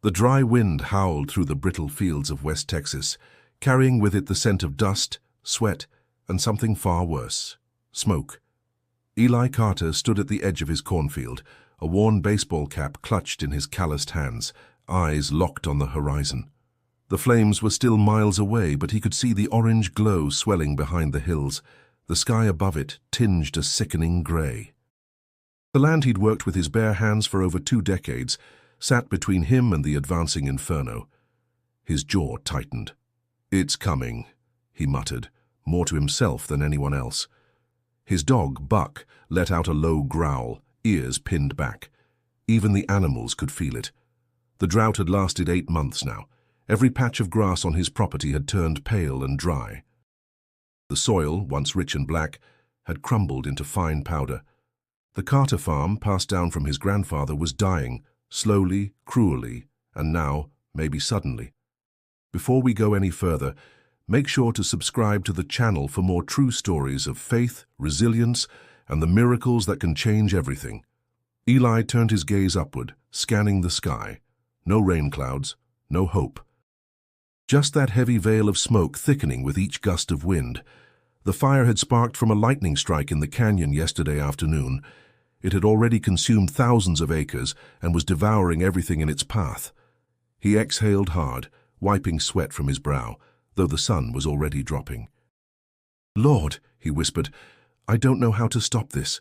The dry wind howled through the brittle fields of West Texas, carrying with it the scent of dust, sweat, and something far worse, smoke. Eli Carter stood at the edge of his cornfield, a worn baseball cap clutched in his calloused hands, eyes locked on the horizon. The flames were still miles away, but he could see the orange glow swelling behind the hills, the sky above it tinged a sickening grey. The land he'd worked with his bare hands for over 2 decades sat between him and the advancing inferno. His jaw tightened. "It's coming," he muttered, more to himself than anyone else. His dog, Buck, let out a low growl, ears pinned back. Even the animals could feel it. The drought had lasted 8 months now. Every patch of grass on his property had turned pale and dry. The soil, once rich and black, had crumbled into fine powder. The Carter farm, passed down from his grandfather, was dying, slowly, cruelly, and now, maybe suddenly. Before we go any further, make sure to subscribe to the channel for more true stories of faith, resilience, and the miracles that can change everything. Eli turned his gaze upward, scanning the sky. No rain clouds, no hope. Just that heavy veil of smoke thickening with each gust of wind. The fire had sparked from a lightning strike in the canyon yesterday afternoon. It had already consumed thousands of acres and was devouring everything in its path. He exhaled hard, wiping sweat from his brow, though the sun was already dropping. "Lord," he whispered, "I don't know how to stop this."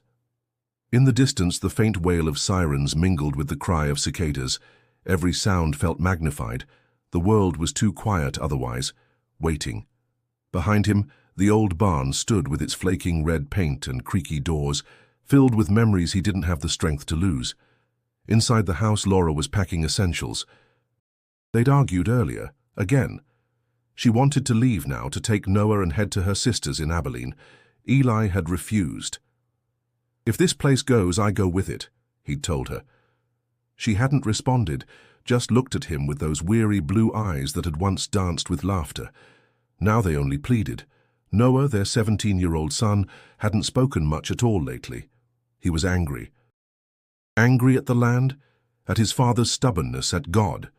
In the distance, the faint wail of sirens mingled with the cry of cicadas. Every sound felt magnified. The world was too quiet otherwise, waiting. Behind him, the old barn stood with its flaking red paint and creaky doors, filled with memories he didn't have the strength to lose. Inside the house, Laura was packing essentials. They'd argued earlier, again. She wanted to leave now, to take Noah and head to her sisters in Abilene. Eli had refused. "If this place goes, I go with it," he'd told her. She hadn't responded, just looked at him with those weary blue eyes that had once danced with laughter. Now they only pleaded. Noah, their 17-year-old son, hadn't spoken much at all lately. He was angry. Angry at the land? At his father's stubbornness, at God?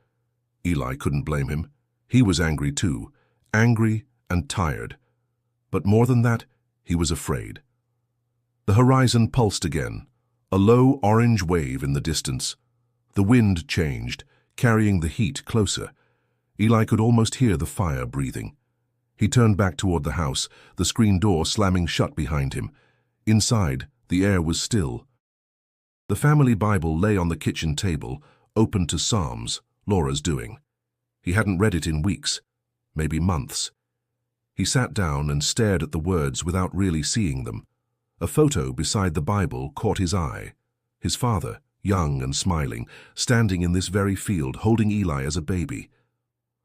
Eli couldn't blame him. He was angry too, angry and tired. But more than that, he was afraid. The horizon pulsed again, a low orange wave in the distance. The wind changed, carrying the heat closer. Eli could almost hear the fire breathing. He turned back toward the house, the screen door slamming shut behind him. Inside, the air was still. The family Bible lay on the kitchen table, open to Psalms, Laura's doing. He hadn't read it in weeks, maybe months. He sat down and stared at the words without really seeing them. A photo beside the Bible caught his eye. His father, young and smiling, standing in this very field, holding Eli as a baby.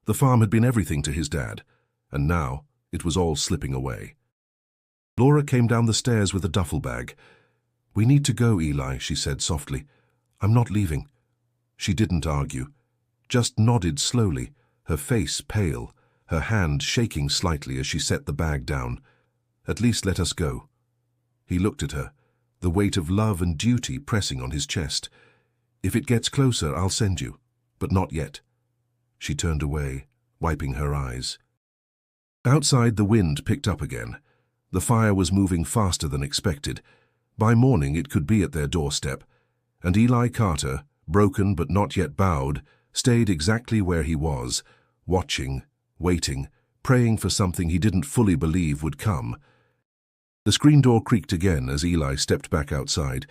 The farm had been everything to his dad, and now it was all slipping away. Laura came down the stairs with a duffel bag. "We need to go, Eli," she said softly. "I'm not leaving." She didn't argue, just nodded slowly, her face pale, her hand shaking slightly as she set the bag down. "At least let us go." He looked at her, the weight of love and duty pressing on his chest. "If it gets closer, I'll send you, but not yet." She turned away, wiping her eyes. Outside, the wind picked up again. The fire was moving faster than expected. By morning, it could be at their doorstep. And Eli Carter, broken but not yet bowed, stayed exactly where he was, watching, waiting, praying for something he didn't fully believe would come. The screen door creaked again as Eli stepped back outside,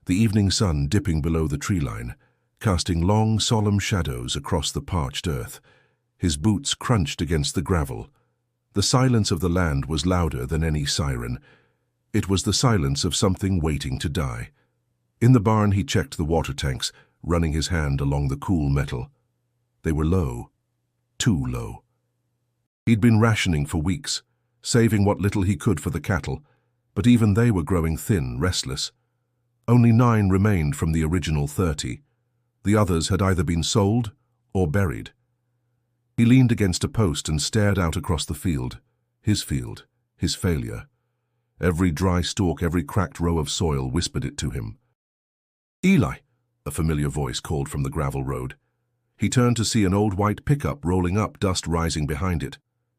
the evening sun dipping below the tree line, casting long, solemn shadows across the parched earth. His boots crunched against the gravel. The silence of the land was louder than any siren. It was the silence of something waiting to die. In the barn, he checked the water tanks, running his hand along the cool metal. They were low, too low. He'd been rationing for weeks, saving what little he could for the cattle, but even they were growing thin, restless. Only 9 remained from the original 30. The others had either been sold or buried. He leaned against a post and stared out across the field, his failure. Every dry stalk, every cracked row of soil whispered it to him. "Eli," a familiar voice called from the gravel road. He turned to see an old white pickup rolling up, dust rising behind it.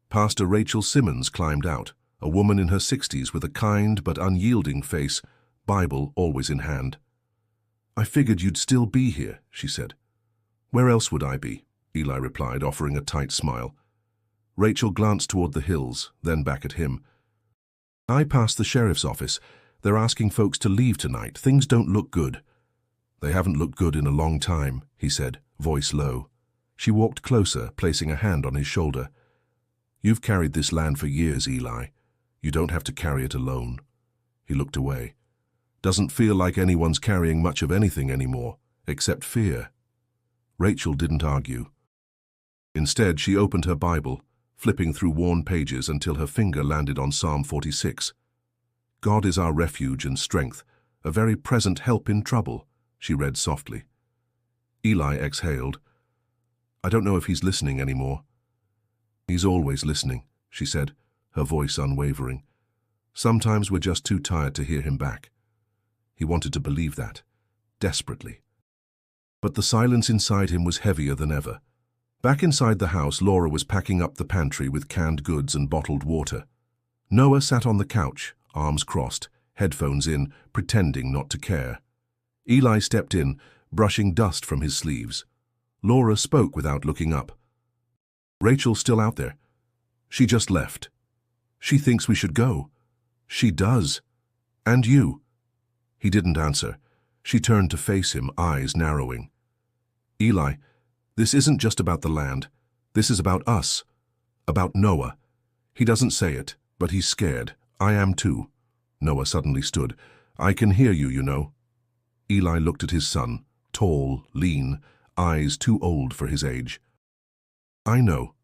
Pastor Rachel Simmons climbed out, a woman in her 60s with a kind but unyielding face, Bible always in hand. "I figured you'd still be here," she said. "Where else would I be?" Eli replied, offering a tight smile. Rachel glanced toward the hills, then back at him. "I passed the sheriff's office. They're asking folks to leave tonight. Things don't look good." "They haven't looked good in a long time," he said, voice low. She walked closer, placing a hand on his shoulder. "You've carried this land for years, Eli. You don't have to carry it alone." He looked away. "Doesn't feel like anyone's carrying much of anything anymore, except fear." Rachel didn't argue. Instead, she opened her Bible, flipping through worn pages until her finger landed on Psalm 46. "God is our refuge and strength, a very present help in trouble," she read softly. Eli exhaled. "I don't know if he's listening anymore." "He's always listening," she said, her voice unwavering. "Sometimes we're just too tired to hear him back." He wanted to believe that, desperately. But the silence inside him was heavier than ever. Back inside the house, Laura was packing up the pantry with canned goods and bottled water. Noah sat on the couch, arms crossed, headphones in, pretending not to care. Eli stepped in, brushing dust from his sleeves. Laura spoke without looking up. "Rachel's still out there. She just left. She thinks we should go." "She does. And you." He didn't answer. She turned to face him, eyes narrowing. "Eli, this isn't just about the land. This is about us. About Noah. He doesn't say it, but he's scared. I am too." Noah suddenly stood. "I can hear you, you know." Eli looked at his son, tall, lean, eyes too old for his age. "I know."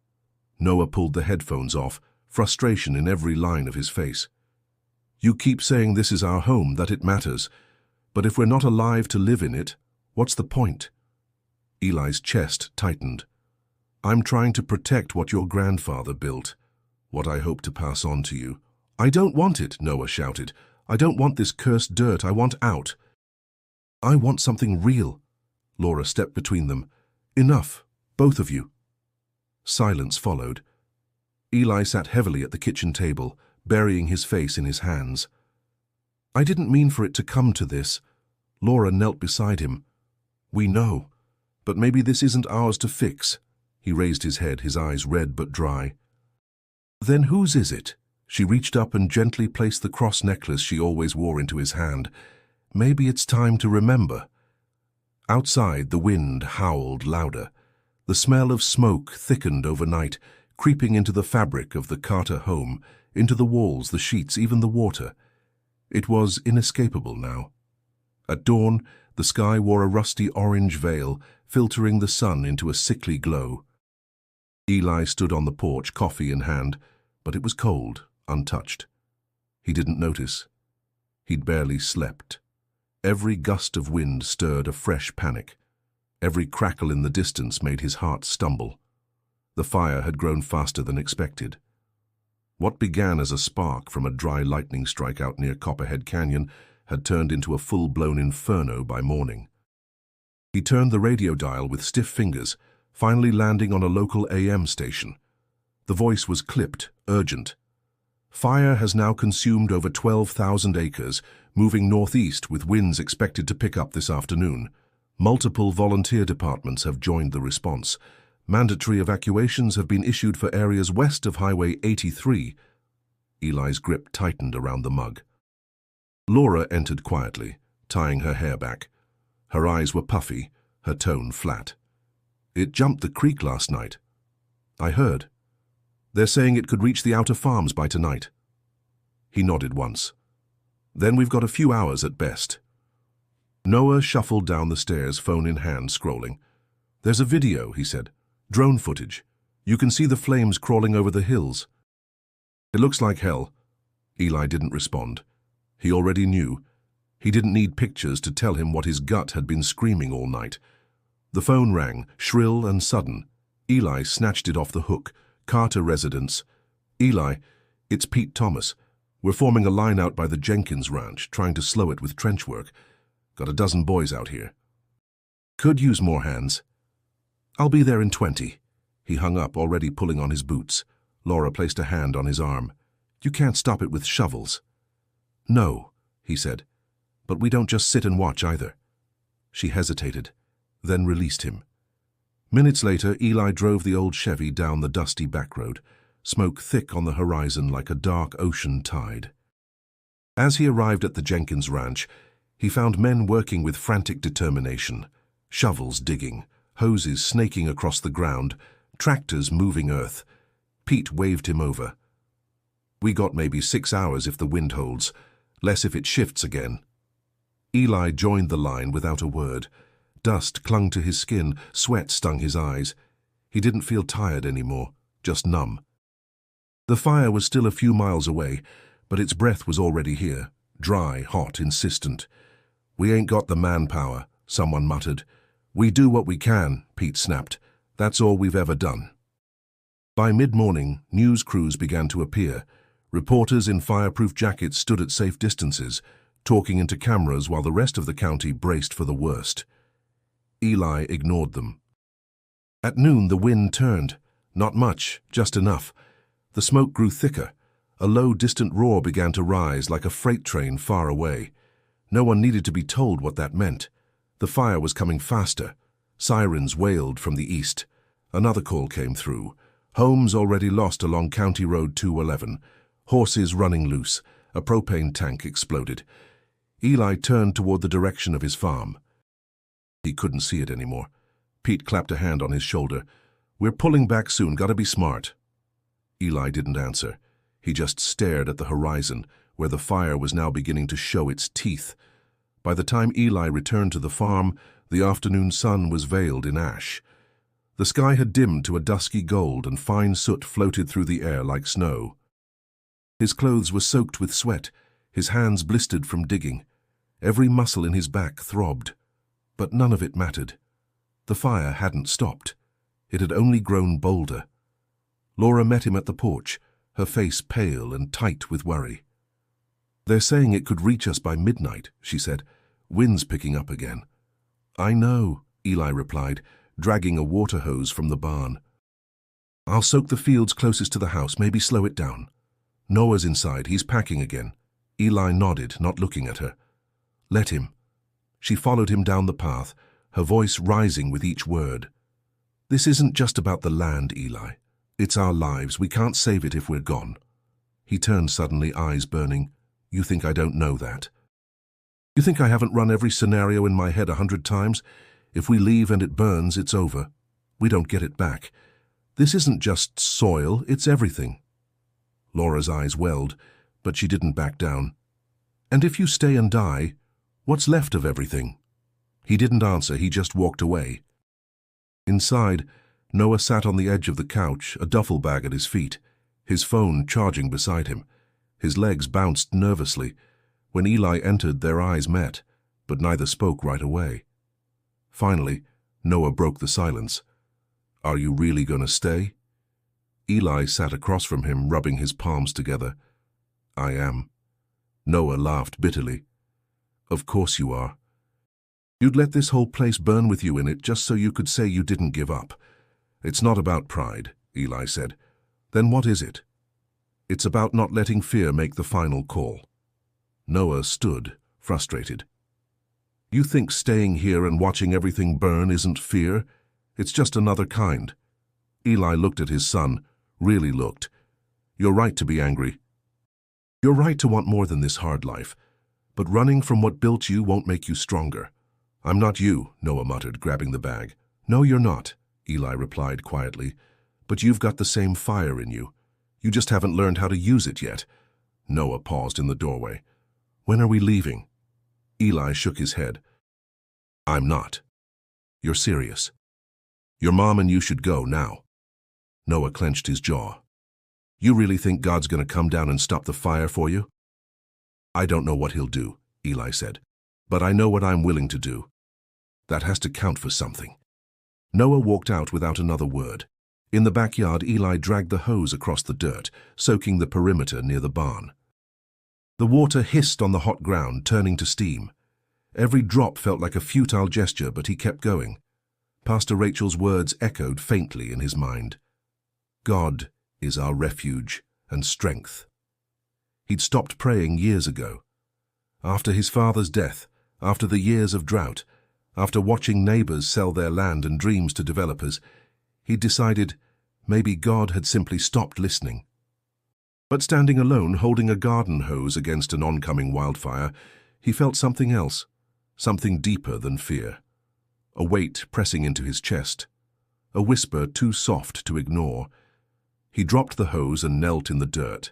Noah pulled the headphones off, frustration in every line of his face. "You keep saying this is our home, that it matters. But if we're not alive to live in it, what's the point?" Eli's chest tightened. "I'm trying to protect what your grandfather built, what I hope to pass on to you." "I don't want it," Noah shouted. "I don't want this cursed dirt. I want out." "I want something real." Laura stepped between them. "Enough, both of you." Silence followed. Eli sat heavily at the kitchen table, burying his face in his hands. "I didn't mean for it to come to this." Laura knelt beside him. "We know, but maybe this isn't ours to fix." He raised his head, his eyes red but dry. "Then whose is it?" She reached up and gently placed the cross necklace she always wore into his hand. "Maybe it's time to remember." Outside, the wind howled louder. The smell of smoke thickened overnight, creeping into the fabric of the Carter home, into the walls, the sheets, even the water. It was inescapable now. At dawn, the sky wore a rusty orange veil, filtering the sun into a sickly glow. Eli stood on the porch, coffee in hand, but it was cold, untouched. He didn't notice. He'd barely slept. Every gust of wind stirred a fresh panic. Every crackle in the distance made his heart stumble. The fire had grown faster than expected. What began as a spark from a dry lightning strike out near Copperhead Canyon had turned into a full-blown inferno by morning. He turned the radio dial with stiff fingers, finally landing on a local AM station. The voice was clipped, urgent. "Fire has now consumed over 12,000 acres, moving northeast with winds expected to pick up this afternoon. Multiple volunteer departments have joined the response. Mandatory evacuations have been issued for areas west of Highway 83. Eli's grip tightened around the mug. Laura entered quietly, tying her hair back. Her eyes were puffy, her tone flat. "It jumped the creek last night." "I heard. They're saying it could reach the outer farms by tonight." He nodded once. "Then we've got a few hours at best." Noah shuffled down the stairs, phone in hand, scrolling. "There's a video," he said. "Drone footage. You can see the flames crawling over the hills." "It looks like hell." Eli didn't respond. He already knew. He didn't need pictures to tell him what his gut had been screaming all night. The phone rang, shrill and sudden. Eli snatched it off the hook. "Carter residence." "Eli, it's Pete Thomas. We're forming a line out by the Jenkins Ranch, trying to slow it with trench work. Got a dozen boys out here. Could use more hands." I'll be there in 20. He hung up, already pulling on his boots. Laura placed a hand on his arm. You can't stop it with shovels. No, he said, but we don't just sit and watch either. She hesitated, then released him. Minutes later, Eli drove the old Chevy down the dusty back road, smoke thick on the horizon like a dark ocean tide. As he arrived at the Jenkins Ranch, he found men working with frantic determination, shovels digging, hoses snaking across the ground, tractors moving earth. Pete waved him over. We got maybe 6 hours if the wind holds, less if it shifts again. Eli joined the line without a word. Dust clung to his skin, sweat stung his eyes. He didn't feel tired anymore, just numb. The fire was still a few miles away, but its breath was already here, dry, hot, insistent. We ain't got the manpower, someone muttered. We do what we can, Pete snapped. That's all we've ever done. By mid-morning, news crews began to appear. Reporters in fireproof jackets stood at safe distances, talking into cameras while the rest of the county braced for the worst. Eli ignored them. At noon, the wind turned. Not much, just enough. The smoke grew thicker. A low, distant roar began to rise like a freight train far away. No one needed to be told what that meant. The fire was coming faster. Sirens wailed from the east. Another call came through. Homes already lost along County Road 211. Horses running loose. A propane tank exploded. Eli turned toward the direction of his farm. He couldn't see it anymore. Pete clapped a hand on his shoulder. We're pulling back soon, gotta be smart. Eli didn't answer. He just stared at the horizon, where the fire was now beginning to show its teeth. By the time Eli returned to the farm, the afternoon sun was veiled in ash. The sky had dimmed to a dusky gold and fine soot floated through the air like snow. His clothes were soaked with sweat, his hands blistered from digging. Every muscle in his back throbbed. But none of it mattered. The fire hadn't stopped. It had only grown bolder. Laura met him at the porch, her face pale and tight with worry. They're saying it could reach us by midnight, she said. Wind's picking up again. I know, Eli replied, dragging a water hose from the barn. I'll soak the fields closest to the house, maybe slow it down. Noah's inside, he's packing again. Eli nodded, not looking at her. Let him. She followed him down the path, her voice rising with each word. This isn't just about the land, Eli. It's our lives. We can't save it if we're gone. He turned suddenly, eyes burning. You think I don't know that? You think I haven't run every scenario in my head 100 times? If we leave and it burns, it's over. We don't get it back. This isn't just soil, it's everything. Laura's eyes welled, but she didn't back down. And if you stay and die, what's left of everything? He didn't answer, he just walked away. Inside, Noah sat on the edge of the couch, a duffel bag at his feet, his phone charging beside him. His legs bounced nervously. When Eli entered, their eyes met, but neither spoke right away. Finally, Noah broke the silence. Are you really going to stay? Eli sat across from him, rubbing his palms together. I am. Noah laughed bitterly. Of course you are. You'd let this whole place burn with you in it just so you could say you didn't give up. It's not about pride, Eli said. Then what is it? It's about not letting fear make the final call. Noah stood, frustrated. You think staying here and watching everything burn isn't fear? It's just another kind. Eli looked at his son, really looked. You're right to be angry. You're right to want more than this hard life. But running from what built you won't make you stronger. I'm not you, Noah muttered, grabbing the bag. No, you're not, Eli replied quietly. But you've got the same fire in you. You just haven't learned how to use it yet. Noah paused in the doorway. When are we leaving? Eli shook his head. I'm not. You're serious. Your mom and you should go now. Noah clenched his jaw. You really think God's going to come down and stop the fire for you? I don't know what he'll do, Eli said, but I know what I'm willing to do. That has to count for something. Noah walked out without another word. In the backyard, Eli dragged the hose across the dirt, soaking the perimeter near the barn. The water hissed on the hot ground, turning to steam. Every drop felt like a futile gesture, but he kept going. Pastor Rachel's words echoed faintly in his mind. God is our refuge and strength. He'd stopped praying years ago. After his father's death, after the years of drought, after watching neighbors sell their land and dreams to developers, he'd decided maybe God had simply stopped listening. But standing alone, holding a garden hose against an oncoming wildfire, he felt something else, something deeper than fear. A weight pressing into his chest, a whisper too soft to ignore. He dropped the hose and knelt in the dirt.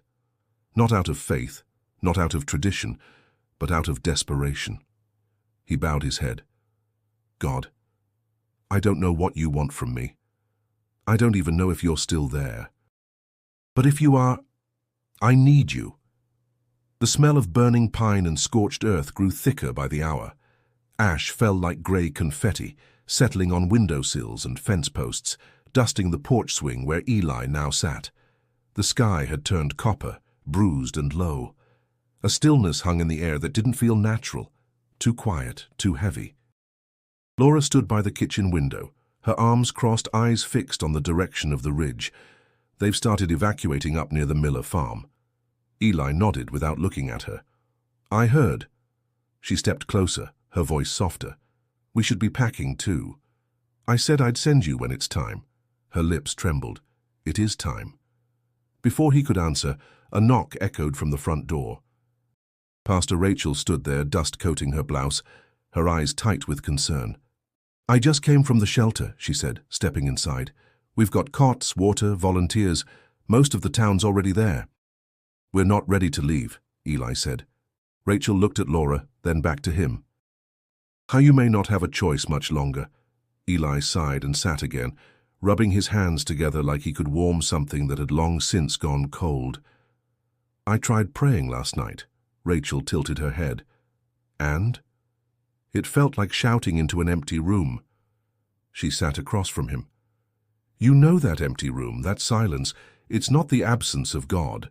Not out of faith, not out of tradition, but out of desperation. He bowed his head. God, I don't know what you want from me. I don't even know if you're still there. But if you are, I need you. The smell of burning pine and scorched earth grew thicker by the hour. Ash fell like grey confetti, settling on windowsills and fence posts, dusting the porch swing where Eli now sat. The sky had turned copper, bruised and low. A stillness hung in the air that didn't feel natural, too quiet, too heavy. Laura stood by the kitchen window, her arms crossed, eyes fixed on the direction of the ridge. They've started evacuating up near the Miller farm. Eli nodded without looking at her. I heard. She stepped closer, her voice softer. We should be packing too. I said I'd send you when it's time. Her lips trembled. It is time. Before he could answer, a knock echoed from the front door. Pastor Rachel stood there, dust coating her blouse, her eyes tight with concern. I just came from the shelter, she said, stepping inside. We've got cots, water, volunteers. Most of the town's already there. We're not ready to leave, Eli said. Rachel looked at Laura, then back to him. How you may not have a choice much longer. Eli sighed and sat again, rubbing his hands together like he could warm something that had long since gone cold. I tried praying last night. Rachel tilted her head. And? It felt like shouting into an empty room. She sat across from him. You know that empty room, that silence. It's not the absence of God.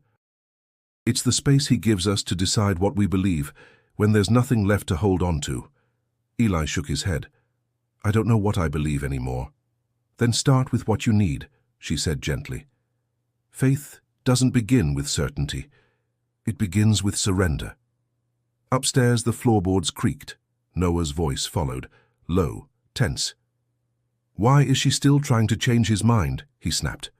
It's the space he gives us to decide what we believe, when there's nothing left to hold on to. Eli shook his head. I don't know what I believe anymore. Then start with what you need, she said gently. Faith doesn't begin with certainty. It begins with surrender. Upstairs the floorboards creaked. Noah's voice followed, low, tense. Why is she still trying to change his mind? He snapped.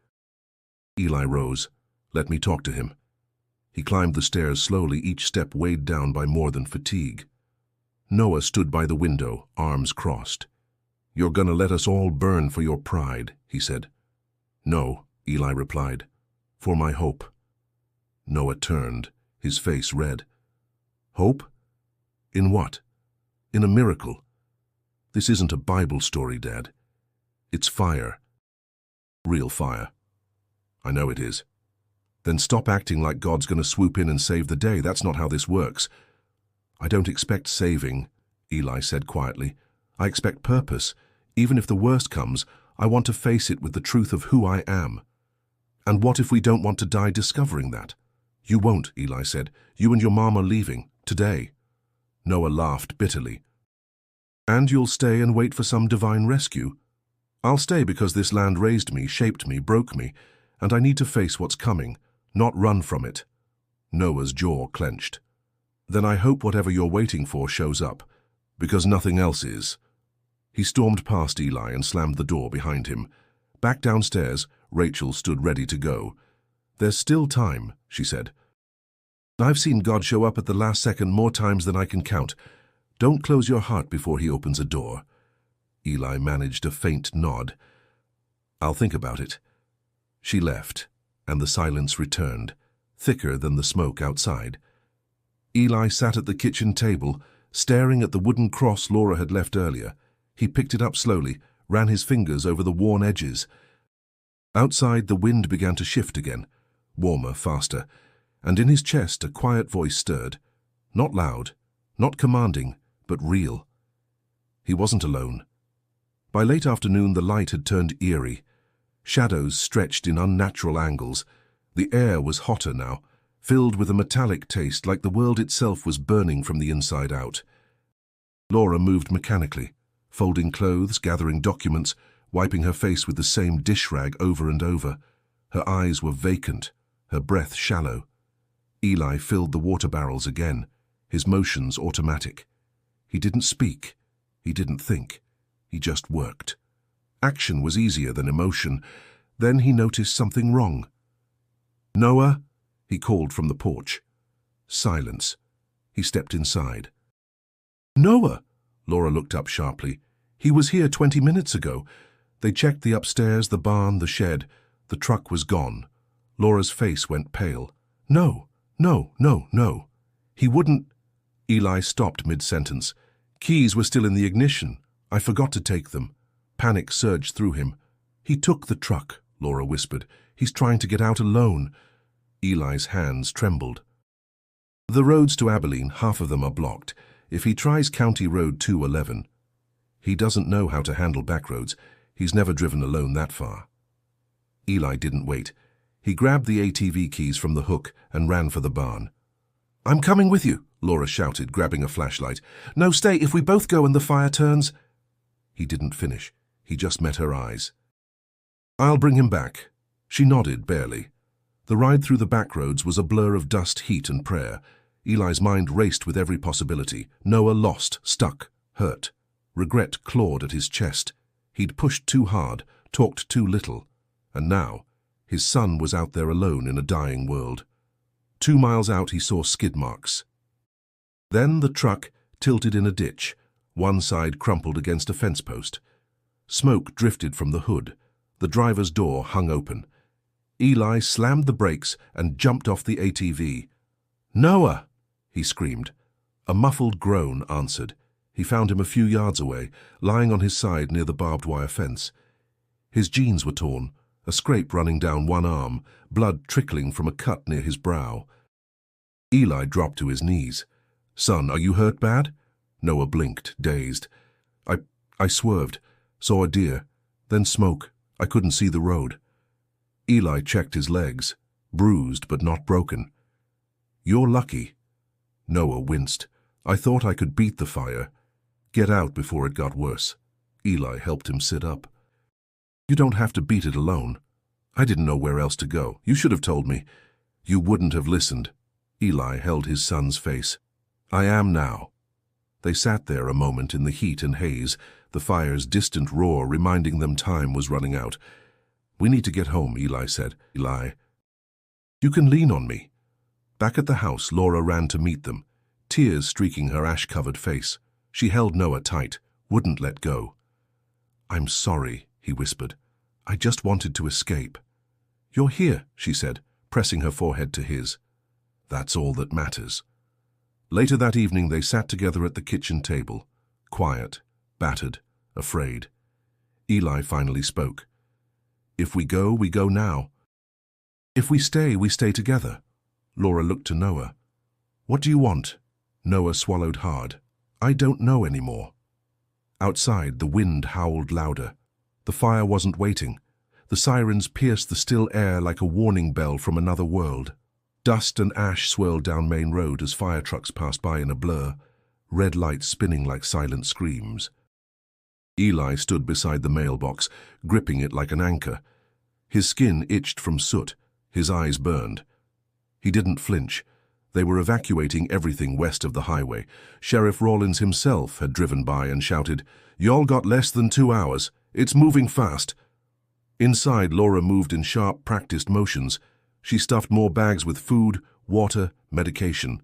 Eli rose. Let me talk to him. He climbed the stairs slowly, each step weighed down by more than fatigue. Noah stood by the window, arms crossed. You're gonna let us all burn for your pride, he said. No, Eli replied. For my hope. Noah turned, his face red. Hope? In what? In a miracle. This isn't a Bible story, Dad. It's fire. Real fire. I know it is. Then stop acting like God's going to swoop in and save the day. That's not how this works. I don't expect saving, Eli said quietly. I expect purpose. Even if the worst comes, I want to face it with the truth of who I am. And what if we don't want to die discovering that? You won't, Eli said. You and your mom are leaving, today. Noah laughed bitterly. And you'll stay and wait for some divine rescue? I'll stay because this land raised me, shaped me, broke me, and I need to face what's coming, not run from it. Noah's jaw clenched. Then I hope whatever you're waiting for shows up, because nothing else is. He stormed past Eli and slammed the door behind him. Back downstairs, Rachel stood ready to go. There's still time, she said. I've seen God show up at the last second more times than I can count. Don't close your heart before he opens a door. Eli managed a faint nod. I'll think about it. She left, and the silence returned, thicker than the smoke outside. Eli sat at the kitchen table, staring at the wooden cross Laura had left earlier. He picked it up slowly, ran his fingers over the worn edges. Outside, the wind began to shift again, warmer, faster, and in his chest a quiet voice stirred. Not loud, not commanding, but real. He wasn't alone. By late afternoon, the light had turned eerie. Shadows stretched in unnatural angles. The air was hotter now, filled with a metallic taste like the world itself was burning from the inside out. Laura moved mechanically, folding clothes, gathering documents, wiping her face with the same dish rag over and over. Her eyes were vacant, her breath shallow. Eli filled the water barrels again, his motions automatic. He didn't speak. He didn't think. He just worked. Action was easier than emotion. Then he noticed something wrong. "Noah?" he called from the porch. Silence. He stepped inside. "Noah!" Laura looked up sharply. "He was here 20 minutes ago." They checked the upstairs, the barn, the shed. The truck was gone. Laura's face went pale. "No, no, no, no. He wouldn't—" Eli stopped mid-sentence. "Keys were still in the ignition. I forgot to take them." Panic surged through him. "He took the truck," Laura whispered. "He's trying to get out alone." Eli's hands trembled. "The roads to Abilene, half of them are blocked. If he tries County Road 211, he doesn't know how to handle back roads. He's never driven alone that far." Eli didn't wait. He grabbed the ATV keys from the hook and ran for the barn. "I'm coming with you," Laura shouted, grabbing a flashlight. "No, stay, if we both go and the fire turns—" He didn't finish. He just met her eyes. "I'll bring him back." She nodded, barely. The ride through the back roads was a blur of dust, heat, and prayer. Eli's mind raced with every possibility. Noah lost, stuck, hurt. Regret clawed at his chest. He'd pushed too hard, talked too little. And now, his son was out there alone in a dying world. 2 miles out, he saw skid marks. Then the truck tilted in a ditch, one side crumpled against a fence post. Smoke drifted from the hood. The driver's door hung open. Eli slammed the brakes and jumped off the ATV. "Noah!" he screamed. A muffled groan answered. He found him a few yards away, lying on his side near the barbed wire fence. His jeans were torn, a scrape running down one arm, blood trickling from a cut near his brow. Eli dropped to his knees. "Son, are you hurt bad?" Noah blinked, dazed. I swerved, saw a deer, then smoke. I couldn't see the road." Eli checked his legs, bruised but not broken. "You're lucky." Noah winced. "I thought I could beat the fire. Get out before it got worse." Eli helped him sit up. "You don't have to beat it alone. I didn't know where else to go. You should have told me." "You wouldn't have listened." Eli held his son's face. "I am now." They sat there a moment in the heat and haze, the fire's distant roar reminding them time was running out. "We need to get home," Eli said. "Eli, you can lean on me." Back at the house, Laura ran to meet them, tears streaking her ash-covered face. She held Noah tight, wouldn't let go. "I'm sorry," he whispered. "I just wanted to escape." "You're here," she said, pressing her forehead to his. "That's all that matters." Later that evening they sat together at the kitchen table, quiet, battered, afraid. Eli finally spoke. "If we go now. If we stay together." Laura looked to Noah. "What do you want?" Noah swallowed hard. "I don't know anymore." Outside, the wind howled louder. The fire wasn't waiting. The sirens pierced the still air like a warning bell from another world. Dust and ash swirled down Main Road as fire trucks passed by in a blur, red lights spinning like silent screams. Eli stood beside the mailbox, gripping it like an anchor. His skin itched from soot, his eyes burned. He didn't flinch. They were evacuating everything west of the highway. Sheriff Rawlins himself had driven by and shouted, "Y'all got less than 2 hours. It's moving fast." Inside, Laura moved in sharp, practiced motions. She stuffed more bags with food, water, medication.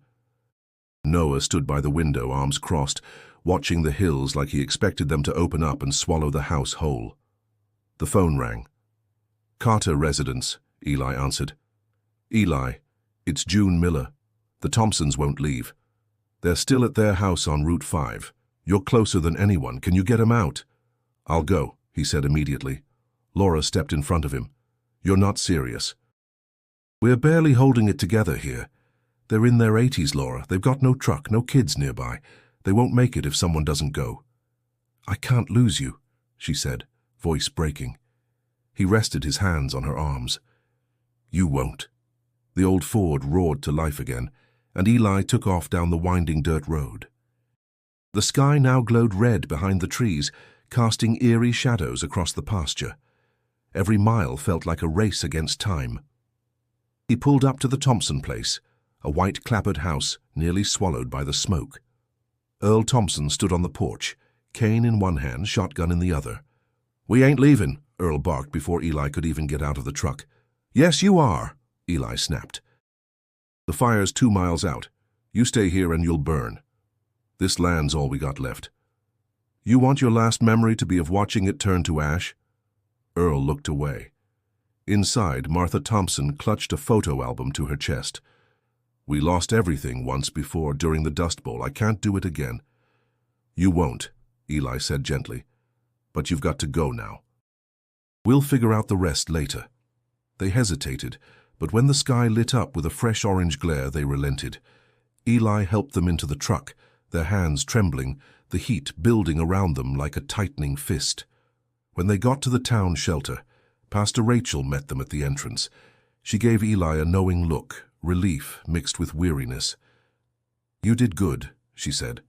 Noah stood by the window, arms crossed, watching the hills like he expected them to open up and swallow the house whole. The phone rang. "Carter residence," Eli answered. "Eli, it's June Miller. The Thompsons won't leave. They're still at their house on Route 5. You're closer than anyone. Can you get 'em out?" "I'll go," he said immediately. Laura stepped in front of him. "You're not serious." "We're barely holding it together here. They're in their 80s, Laura. They've got no truck, no kids nearby. They won't make it if someone doesn't go." "I can't lose you," she said, voice breaking. He rested his hands on her arms. "You won't." The old Ford roared to life again, and Eli took off down the winding dirt road. The sky now glowed red behind the trees, casting eerie shadows across the pasture. Every mile felt like a race against time. He pulled up to the Thompson place, a white clapboard house nearly swallowed by the smoke. Earl Thompson stood on the porch, cane in one hand, shotgun in the other. "We ain't leaving," Earl barked before Eli could even get out of the truck. "Yes, you are," Eli snapped. "The fire's 2 miles out. You stay here and you'll burn. This land's all we got left. You want your last memory to be of watching it turn to ash?" Earl looked away. Inside, Martha Thompson clutched a photo album to her chest. "We lost everything once before during the Dust Bowl. I can't do it again." "You won't," Eli said gently. "But you've got to go now. We'll figure out the rest later." They hesitated, but when the sky lit up with a fresh orange glare, they relented. Eli helped them into the truck, their hands trembling, the heat building around them like a tightening fist. When they got to the town shelter, Pastor Rachel met them at the entrance. She gave Eli a knowing look, relief mixed with weariness. "You did good," she said.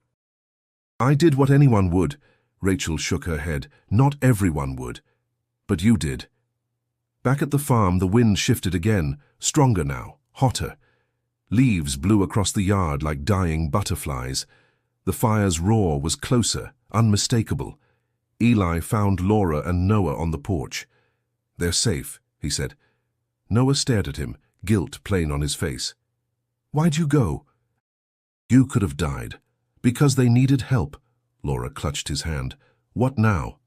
"I did what anyone would," Rachel shook her head. "Not everyone would. But you did." Back at the farm, the wind shifted again, stronger now, hotter. Leaves blew across the yard like dying butterflies. The fire's roar was closer, unmistakable. Eli found Laura and Noah on the porch. "They're safe," he said. Noah stared at him, guilt plain on his face. "Why'd you go?" "You could have died. Because they needed help." Laura clutched his hand. "What now?"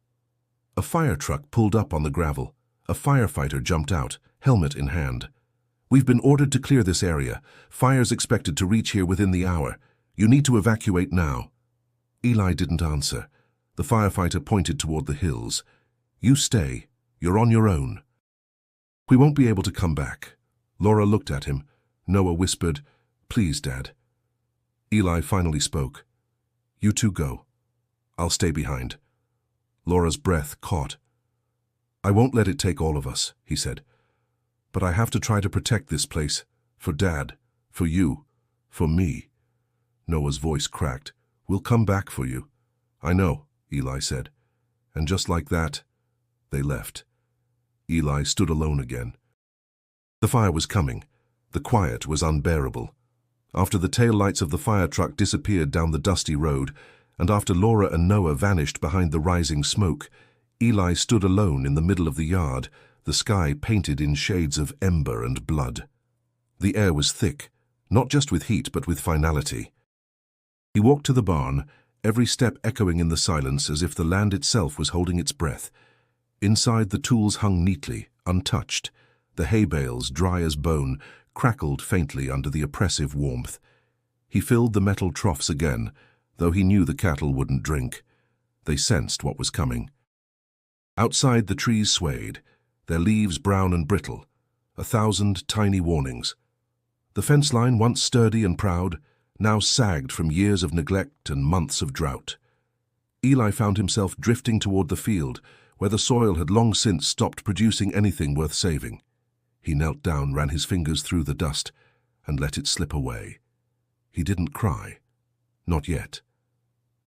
A fire truck pulled up on the gravel. A firefighter jumped out, helmet in hand. "We've been ordered to clear this area. Fire's expected to reach here within the hour. You need to evacuate now." Eli didn't answer. The firefighter pointed toward the hills. "You stay. You're on your own." "We won't be able to come back." Laura looked at him. Noah whispered, "Please, Dad." Eli finally spoke. "You two go. I'll stay behind." Laura's breath caught. "I won't let it take all of us," he said. "But I have to try to protect this place. For Dad. For you. For me." Noah's voice cracked. "We'll come back for you." "I know," Eli said. And just like that, they left. Eli stood alone again. The fire was coming. The quiet was unbearable. After the taillights of the fire truck disappeared down the dusty road, and after Laura and Noah vanished behind the rising smoke, Eli stood alone in the middle of the yard, the sky painted in shades of ember and blood. The air was thick, not just with heat but with finality. He walked to the barn, every step echoing in the silence as if the land itself was holding its breath. Inside, the tools hung neatly, untouched. The hay bales, dry as bone, crackled faintly under the oppressive warmth. He filled the metal troughs again, though he knew the cattle wouldn't drink. They sensed what was coming. Outside, the trees swayed, their leaves brown and brittle, 1,000 tiny warnings. The fence line, once sturdy and proud, now sagged from years of neglect and months of drought. Eli found himself drifting toward the field, where the soil had long since stopped producing anything worth saving. He knelt down, ran his fingers through the dust, and let it slip away. He didn't cry. Not yet.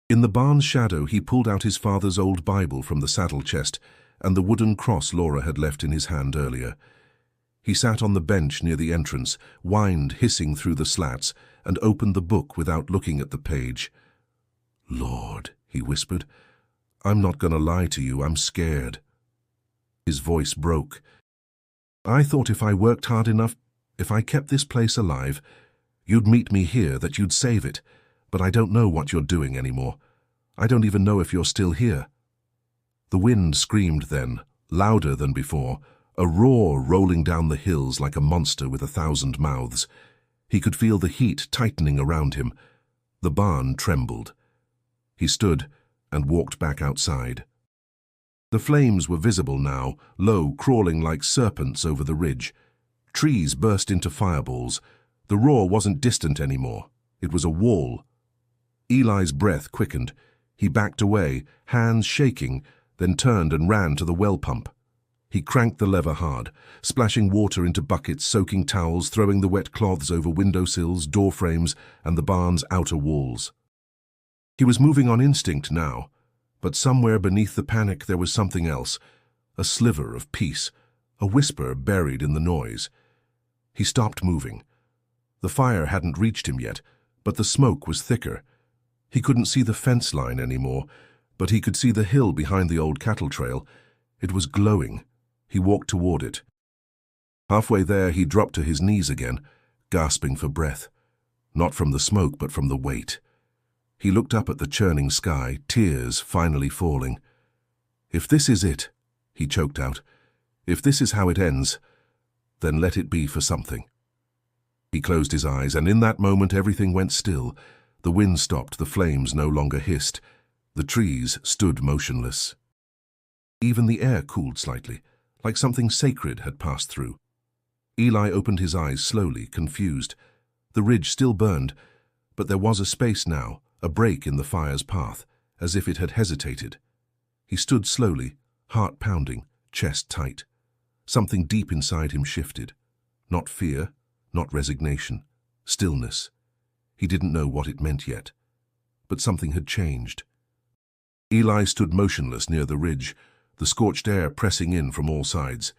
In the barn's shadow, he pulled out his father's old Bible from the saddle chest and the wooden cross Laura had left in his hand earlier. He sat on the bench near the entrance, wind hissing through the slats, and opened the book without looking at the page. "Lord," he whispered, "I'm not going to lie to you, I'm scared." His voice broke. "I thought if I worked hard enough, if I kept this place alive, you'd meet me here, that you'd save it. But I don't know what you're doing anymore. I don't even know if you're still here." The wind screamed then, louder than before, a roar rolling down the hills like a monster with 1,000 mouths. He could feel the heat tightening around him. The barn trembled. He stood and walked back outside. The flames were visible now, low, crawling like serpents over the ridge. Trees burst into fireballs. The roar wasn't distant anymore. It was a wall. Eli's breath quickened. He backed away, hands shaking, then turned and ran to the well pump. He cranked the lever hard, splashing water into buckets, soaking towels, throwing the wet cloths over windowsills, door frames, and the barn's outer walls. He was moving on instinct now, but somewhere beneath the panic there was something else, a sliver of peace, a whisper buried in the noise. He stopped moving. The fire hadn't reached him yet, but the smoke was thicker. He couldn't see the fence line anymore, but he could see the hill behind the old cattle trail. It was glowing. He walked toward it. Halfway there, he dropped to his knees again, gasping for breath. Not from the smoke, but from the weight. He looked up at the churning sky, tears finally falling. "If this is it," he choked out, "if this is how it ends, then let it be for something." He closed his eyes, and in that moment everything went still. The wind stopped, the flames no longer hissed. The trees stood motionless. Even the air cooled slightly, like something sacred had passed through. Eli opened his eyes slowly, confused. The ridge still burned, but there was a space now, a break in the fire's path, as if it had hesitated. He stood slowly, heart pounding, chest tight. Something deep inside him shifted. Not fear, not resignation, stillness. He didn't know what it meant yet, but something had changed. Eli stood motionless near the ridge, the scorched air pressing in from all sides.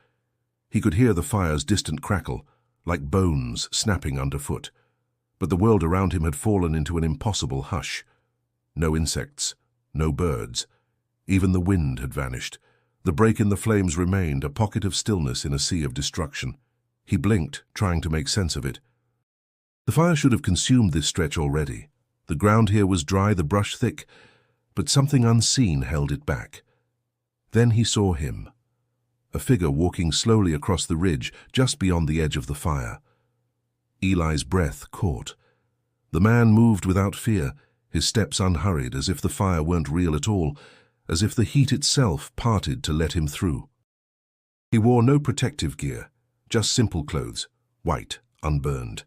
He could hear the fire's distant crackle, like bones snapping underfoot, but the world around him had fallen into an impossible hush. No insects, no birds. Even the wind had vanished. The break in the flames remained, a pocket of stillness in a sea of destruction. He blinked, trying to make sense of it. The fire should have consumed this stretch already. The ground here was dry, the brush thick, but something unseen held it back. Then he saw him, a figure walking slowly across the ridge just beyond the edge of the fire. Eli's breath caught. The man moved without fear, his steps unhurried, as if the fire weren't real at all, as if the heat itself parted to let him through. He wore no protective gear, just simple clothes, white, unburned.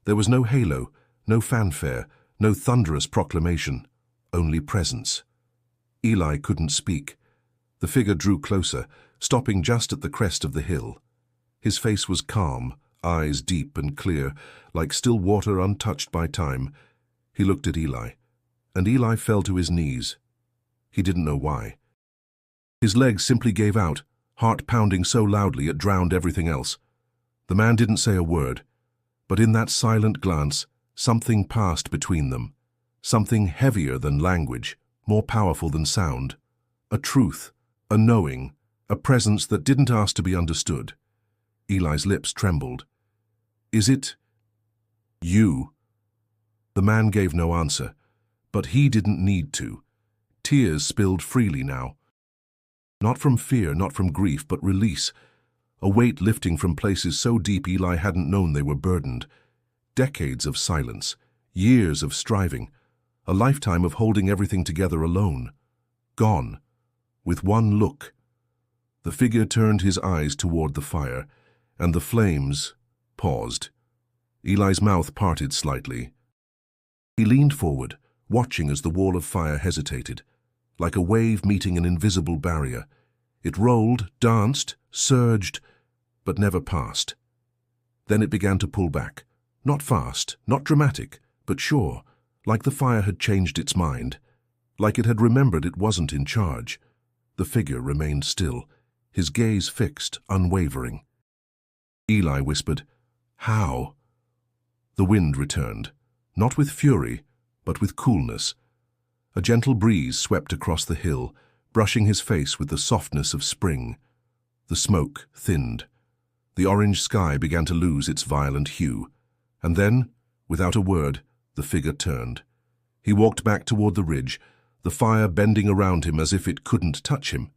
There was no halo, no fanfare, no thunderous proclamation, only presence. Eli couldn't speak. The figure drew closer, stopping just at the crest of the hill. His face was calm, eyes deep and clear, like still water untouched by time. He looked at Eli, and Eli fell to his knees. He didn't know why. His legs simply gave out, heart pounding so loudly it drowned everything else. The man didn't say a word, but in that silent glance, something passed between them. Something heavier than language, more powerful than sound. A truth, a knowing, a presence that didn't ask to be understood. Eli's lips trembled. "Is it you?" The man gave no answer, but he didn't need to. Tears spilled freely now. Not from fear, not from grief, but release. A weight lifting from places so deep Eli hadn't known they were burdened. Decades of silence, years of striving, a lifetime of holding everything together alone. Gone, with one look. The figure turned his eyes toward the fire, and the flames paused. Eli's mouth parted slightly. He leaned forward, watching as the wall of fire hesitated, like a wave meeting an invisible barrier. It rolled, danced, surged, but never passed. Then it began to pull back, not fast, not dramatic, but sure, like the fire had changed its mind, like it had remembered it wasn't in charge. The figure remained still, his gaze fixed, unwavering. Eli whispered, "How?" The wind returned, not with fury, but with coolness. A gentle breeze swept across the hill, brushing his face with the softness of spring. The smoke thinned. The orange sky began to lose its violent hue. And then, without a word, the figure turned. He walked back toward the ridge, the fire bending around him as if it couldn't touch him.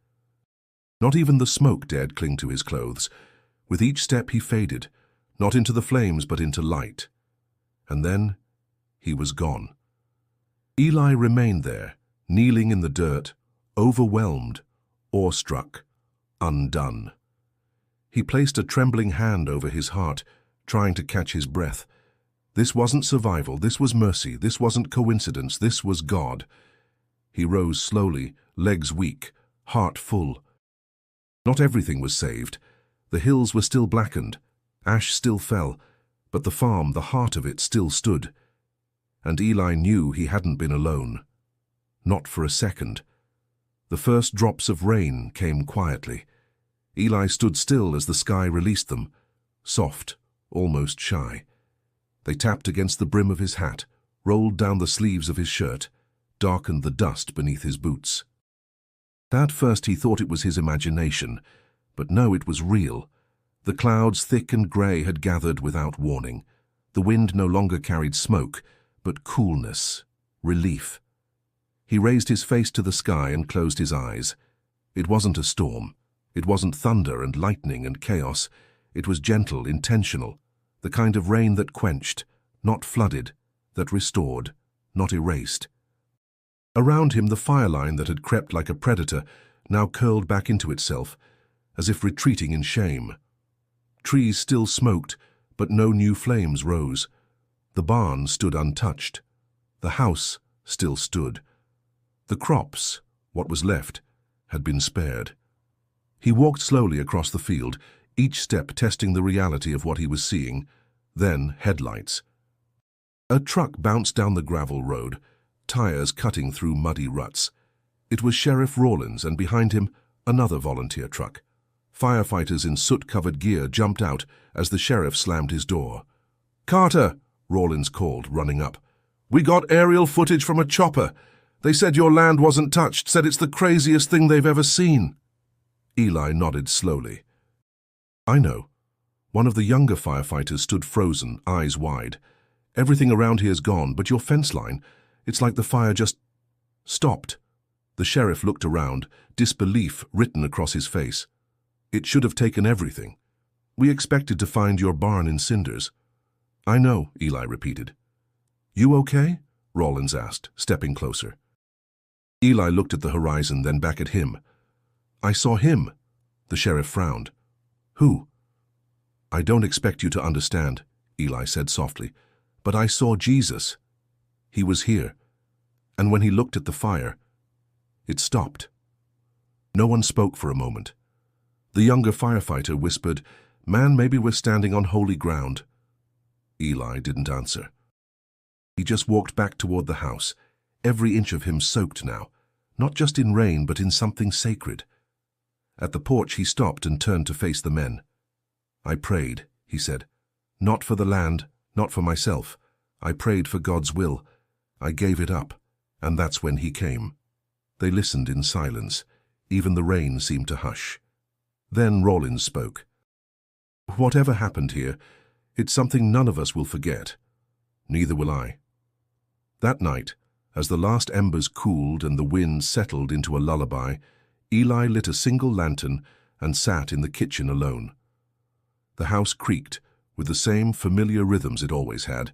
Not even the smoke dared cling to his clothes. With each step he faded, not into the flames but into light. And then he was gone. Eli remained there, kneeling in the dirt, overwhelmed, awestruck, undone. He placed a trembling hand over his heart, trying to catch his breath. This wasn't survival, this was mercy, this wasn't coincidence, this was God. He rose slowly, legs weak, heart full. Not everything was saved. The hills were still blackened, ash still fell, but the farm, the heart of it, still stood. And Eli knew he hadn't been alone. not for a second. The first drops of rain came quietly. Eli stood still as the sky released them, soft, almost shy. They tapped against the brim of his hat, rolled down the sleeves of his shirt, darkened the dust beneath his boots. At first he thought it was his imagination, but no, it was real. The clouds, thick and grey, had gathered without warning. The wind no longer carried smoke, but coolness, relief. He raised his face to the sky and closed his eyes. It wasn't a storm. It wasn't thunder and lightning and chaos. It was gentle, intentional, the kind of rain that quenched, not flooded, that restored, not erased. Around him the fire line that had crept like a predator now curled back into itself, as if retreating in shame. Trees still smoked, but no new flames rose. The barn stood untouched. The house still stood. The crops, what was left, had been spared. He walked slowly across the field, each step testing the reality of what he was seeing. Then headlights. A truck bounced down the gravel road, tires cutting through muddy ruts. It was Sheriff Rawlins, and behind him, another volunteer truck. Firefighters in soot-covered gear jumped out as the sheriff slammed his door. "Carter," Rawlins called, running up. "We got aerial footage from a chopper. They said your land wasn't touched, said it's the craziest thing they've ever seen." Eli nodded slowly. "I know." One of the younger firefighters stood frozen, eyes wide. "Everything around here's gone, but your fence line, it's like the fire just stopped." The sheriff looked around, disbelief written across his face. "It should have taken everything. We expected to find your barn in cinders." "I know," Eli repeated. "You okay?" Rawlins asked, stepping closer. Eli looked at the horizon, then back at him. "I saw him." The sheriff frowned. "Who?" "I don't expect you to understand," Eli said softly, "but I saw Jesus. He was here. And when he looked at the fire, it stopped." No one spoke for a moment. The younger firefighter whispered, "Man, maybe we're standing on holy ground." Eli didn't answer. He just walked back toward the house, every inch of him soaked now, not just in rain but in something sacred. At the porch he stopped and turned to face the men. "I prayed," he said. "Not for the land, not for myself. I prayed for God's will. I gave it up, and that's when he came." They listened in silence. Even the rain seemed to hush. Then Rawlins spoke. "Whatever happened here, it's something none of us will forget. Neither will I." That night, as the last embers cooled and the wind settled into a lullaby, Eli lit a single lantern and sat in the kitchen alone. The house creaked, with the same familiar rhythms it always had,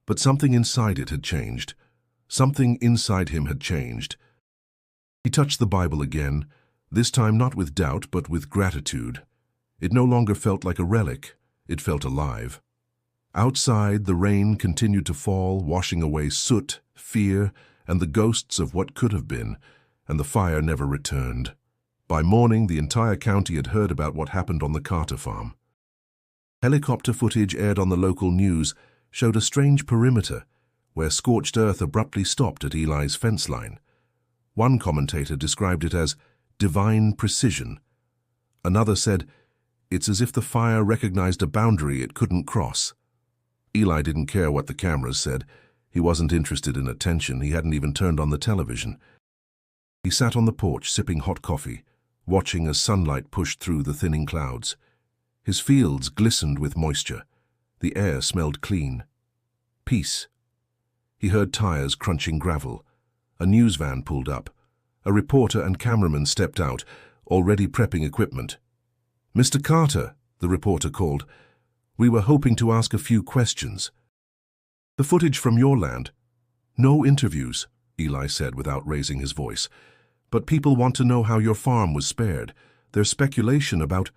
but something inside it had changed. Something inside him had changed. He touched the Bible again, this time not with doubt but with gratitude. It no longer felt like a relic, it felt alive. Outside, the rain continued to fall, washing away soot, fear, and the ghosts of what could have been, and the fire never returned. By morning, the entire county had heard about what happened on the Carter farm. Helicopter footage aired on the local news showed a strange perimeter, where scorched earth abruptly stopped at Eli's fence line. One commentator described it as divine precision. Another said, "It's as if the fire recognized a boundary it couldn't cross." Eli didn't care what the cameras said. He wasn't interested in attention. He hadn't even turned on the television. He sat on the porch sipping hot coffee, watching as sunlight pushed through the thinning clouds. His fields glistened with moisture. The air smelled clean. Peace. He heard tires crunching gravel. A news van pulled up. A reporter and cameraman stepped out, already prepping equipment. "Mr. Carter," the reporter called, "we were hoping to ask a few questions." "The footage from your land?" "No interviews," Eli said without raising his voice. "But people want to know how your farm was spared. There's speculation about—"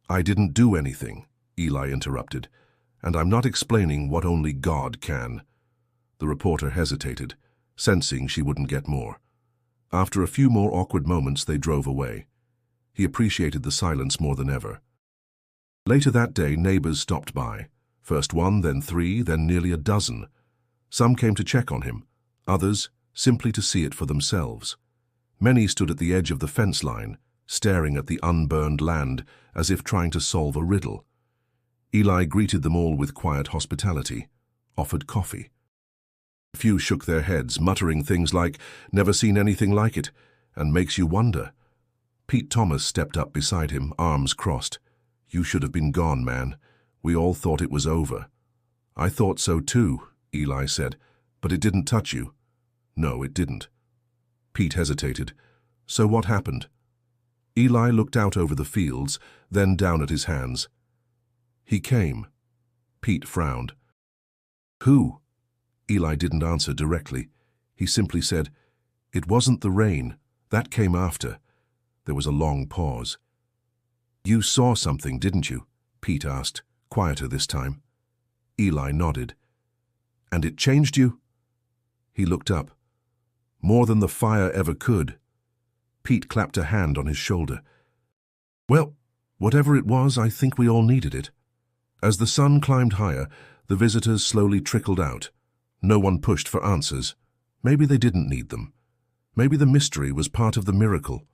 "I didn't do anything," Eli interrupted, "and I'm not explaining what only God can." The reporter hesitated, sensing she wouldn't get more. After a few more awkward moments, they drove away. He appreciated the silence more than ever. Later that day, neighbors stopped by. First one, then three, then nearly a dozen. Some came to check on him. Others, simply to see it for themselves. Many stood at the edge of the fence line, staring at the unburned land as if trying to solve a riddle. Eli greeted them all with quiet hospitality, offered coffee. A few shook their heads, muttering things like, "Never seen anything like it," and "makes you wonder." Pete Thomas stepped up beside him, arms crossed. "You should have been gone, man. We all thought it was over." "I thought so too," Eli said, "but it didn't touch you." "No, it didn't." Pete hesitated. "So what happened?" Eli looked out over the fields, then down at his hands. "He came." Pete frowned. "Who?" Eli didn't answer directly. He simply said, "It wasn't the rain. That came after." There was a long pause. "You saw something, didn't you?" Pete asked, quieter this time. Eli nodded. "And it changed you?" He looked up. "More than the fire ever could." Pete clapped a hand on his shoulder. "Well, whatever it was, I think we all needed it." As the sun climbed higher, the visitors slowly trickled out. No one pushed for answers. Maybe they didn't need them. Maybe the mystery was part of the miracle.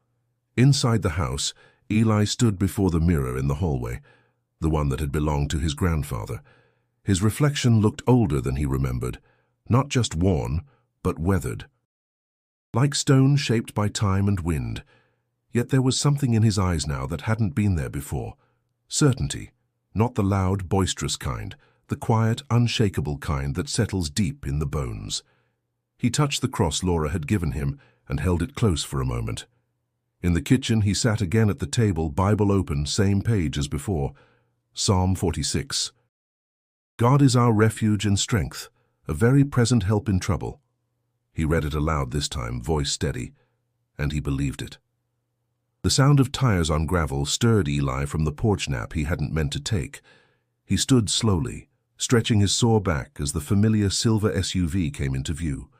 Inside the house, Eli stood before the mirror in the hallway, the one that had belonged to his grandfather. His reflection looked older than he remembered, not just worn, but weathered. Like stone shaped by time and wind. Yet there was something in his eyes now that hadn't been there before. Certainty, not the loud, boisterous kind, the quiet, unshakable kind that settles deep in the bones. He touched the cross Laura had given him and held it close for a moment. In the kitchen, he sat again at the table, Bible open, same page as before. Psalm 46. "God is our refuge and strength, a very present help in trouble." He read it aloud this time, voice steady, and he believed it. The sound of tires on gravel stirred Eli from the porch nap he hadn't meant to take. He stood slowly, stretching his sore back as the familiar silver SUV came into view.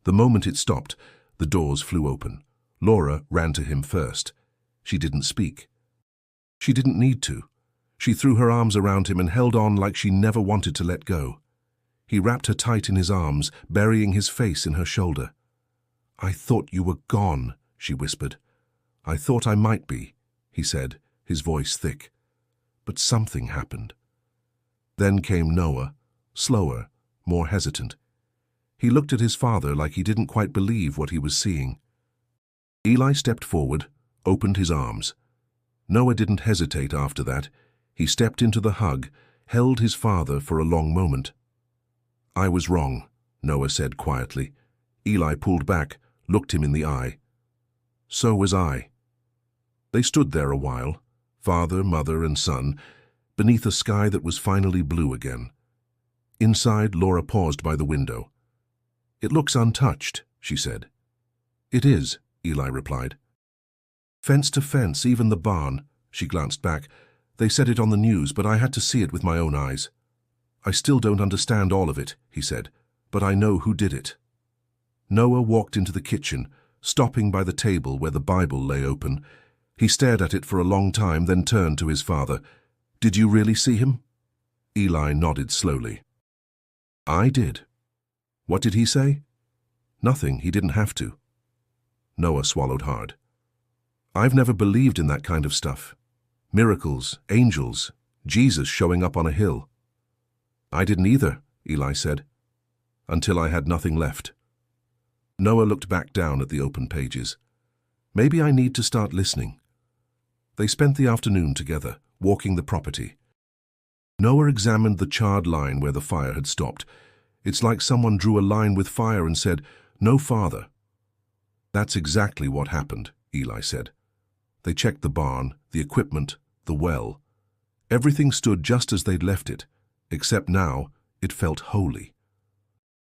The moment it stopped, the doors flew open. Laura ran to him first. She didn't speak. She didn't need to. She threw her arms around him and held on like she never wanted to let go. He wrapped her tight in his arms, burying his face in her shoulder. "I thought you were gone," she whispered. "I thought I might be," he said, his voice thick. But something happened. Then came Noah, slower, more hesitant. He looked at his father like he didn't quite believe what he was seeing. Eli stepped forward, opened his arms. Noah didn't hesitate after that. He stepped into the hug, held his father for a long moment. "I was wrong," Noah said quietly. Eli pulled back, looked him in the eye. "So was I." They stood there a while, father, mother, and son, beneath a sky that was finally blue again. Inside, Laura paused by the window. "It looks untouched," she said. "It is," Eli replied. "Fence to fence, even the barn." She glanced back. "They said it on the news, but I had to see it with my own eyes." "I still don't understand all of it," he said, "but I know who did it." Noah walked into the kitchen, stopping by the table where the Bible lay open. He stared at it for a long time, then turned to his father. "Did you really see him?" Eli nodded slowly. "I did." "What did he say?" "Nothing, he didn't have to." Noah swallowed hard. "I've never believed in that kind of stuff. Miracles, angels, Jesus showing up on a hill." "I didn't either," Eli said, "until I had nothing left." Noah looked back down at the open pages. "Maybe I need to start listening." They spent the afternoon together, walking the property. Noah examined the charred line where the fire had stopped. It's like someone drew a line with fire and said, "No farther." "That's exactly what happened," Eli said. They checked the barn, the equipment, the well. Everything stood just as they'd left it, except now it felt holy.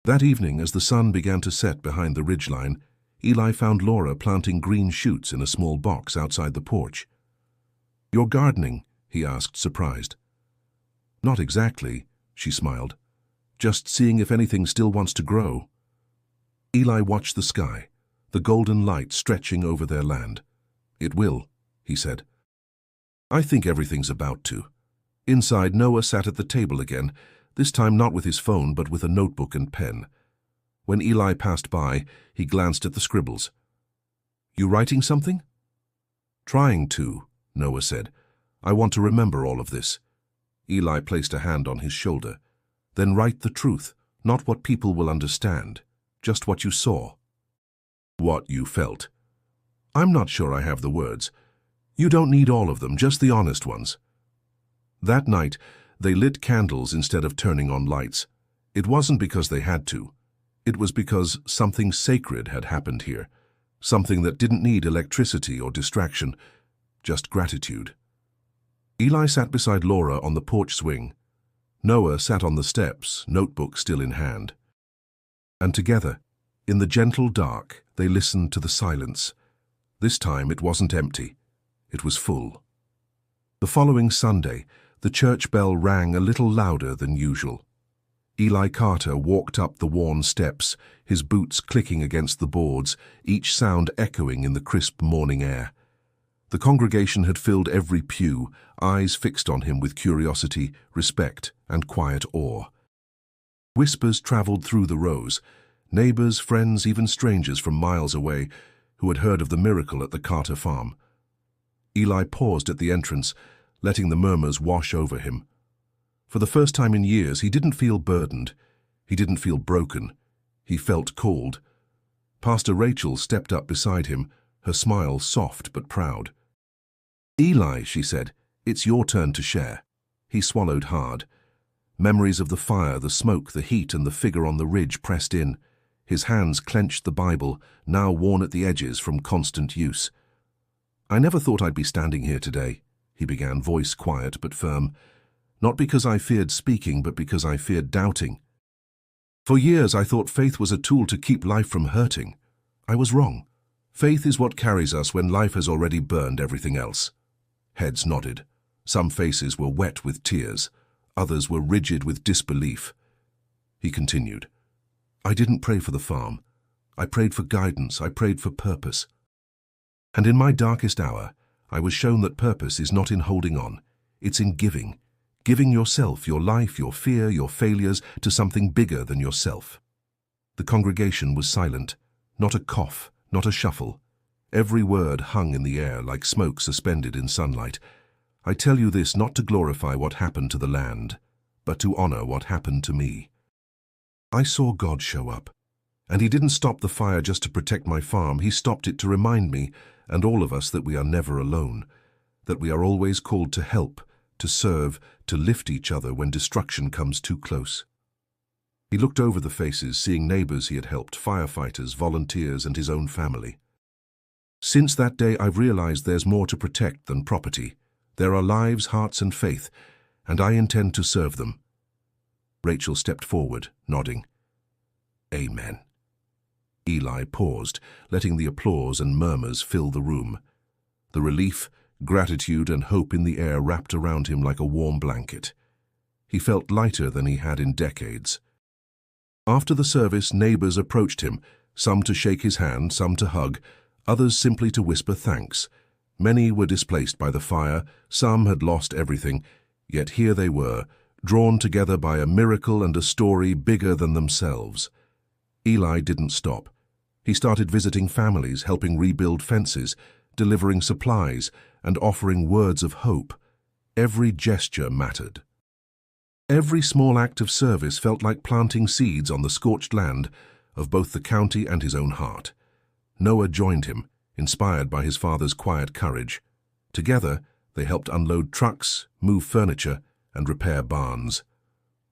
That evening, as the sun began to set behind the ridgeline, Eli found Laura planting green shoots in a small box outside the porch. "You're gardening?" he asked, surprised. "Not exactly," she smiled. "Just seeing if anything still wants to grow." Eli watched the sky, the golden light stretching over their land. "It will," he said. "I think everything's about to." Inside, Noah sat at the table again, this time not with his phone but with a notebook and pen. When Eli passed by, he glanced at the scribbles. "You writing something?" "Trying to," Noah said. "I want to remember all of this." Eli placed a hand on his shoulder. "Then write the truth, not what people will understand, just what you saw. What you felt." "I'm not sure I have the words." "You don't need all of them, just the honest ones." That night, they lit candles instead of turning on lights. It wasn't because they had to. It was because something sacred had happened here, something that didn't need electricity or distraction, just gratitude. Eli sat beside Laura on the porch swing. Noah sat on the steps, notebook still in hand. And together, in the gentle dark, they listened to the silence. This time it wasn't empty. It was full. The following Sunday, the church bell rang a little louder than usual. Eli Carter walked up the worn steps, his boots clicking against the boards, each sound echoing in the crisp morning air. The congregation had filled every pew, eyes fixed on him with curiosity, respect, and quiet awe. Whispers traveled through the rows, neighbors, friends, even strangers from miles away who had heard of the miracle at the Carter farm. Eli paused at the entrance, letting the murmurs wash over him. For the first time in years, he didn't feel burdened. He didn't feel broken. He felt called. Pastor Rachel stepped up beside him, her smile soft but proud. "Eli," she said, "it's your turn to share." He swallowed hard. Memories of the fire, the smoke, the heat, and the figure on the ridge pressed in. His hands clenched the Bible, now worn at the edges from constant use. "I never thought I'd be standing here today," he began, voice quiet but firm. "Not because I feared speaking, but because I feared doubting. For years I thought faith was a tool to keep life from hurting. I was wrong. Faith is what carries us when life has already burned everything else." Heads nodded. Some faces were wet with tears. Others were rigid with disbelief. He continued. "I didn't pray for the farm. I prayed for guidance. I prayed for purpose. And in my darkest hour, I was shown that purpose is not in holding on. It's in giving. Giving yourself, your life, your fear, your failures, to something bigger than yourself." The congregation was silent. Not a cough, not a shuffle. Every word hung in the air like smoke suspended in sunlight. "I tell you this not to glorify what happened to the land, but to honor what happened to me. I saw God show up, and He didn't stop the fire just to protect my farm. He stopped it to remind me, and all of us, that we are never alone, that we are always called to help, to serve, to lift each other when destruction comes too close." He looked over the faces, seeing neighbors he had helped, firefighters, volunteers, and his own family. "Since that day, I've realized there's more to protect than property. There are lives, hearts, and faith, and I intend to serve them." Rachel stepped forward, nodding. "Amen." Eli paused, letting the applause and murmurs fill the room. The relief, gratitude, and hope in the air wrapped around him like a warm blanket. He felt lighter than he had in decades. After the service, neighbors approached him, some to shake his hand, some to hug, others simply to whisper thanks. Many were displaced by the fire, some had lost everything, yet here they were, drawn together by a miracle and a story bigger than themselves. Eli didn't stop. He started visiting families, helping rebuild fences, delivering supplies, and offering words of hope. Every gesture mattered. Every small act of service felt like planting seeds on the scorched land of both the county and his own heart. Noah joined him, inspired by his father's quiet courage. Together, they helped unload trucks, move furniture, and repair barns.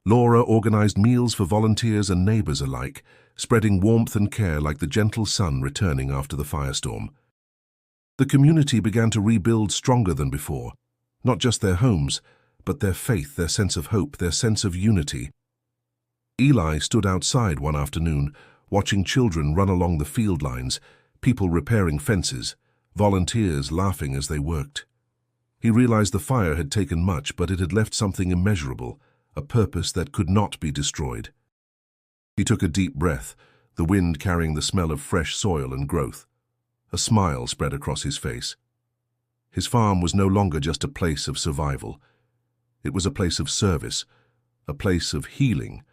Laura organized meals for volunteers and neighbors alike, spreading warmth and care like the gentle sun returning after the firestorm. The community began to rebuild stronger than before, not just their homes, but their faith, their sense of hope, their sense of unity. Eli stood outside one afternoon, watching children run along the field lines, people repairing fences, volunteers laughing as they worked. He realized the fire had taken much, but it had left something immeasurable, a purpose that could not be destroyed. He took a deep breath, the wind carrying the smell of fresh soil and growth. A smile spread across his face. His farm was no longer just a place of survival. It was a place of service, a place of healing,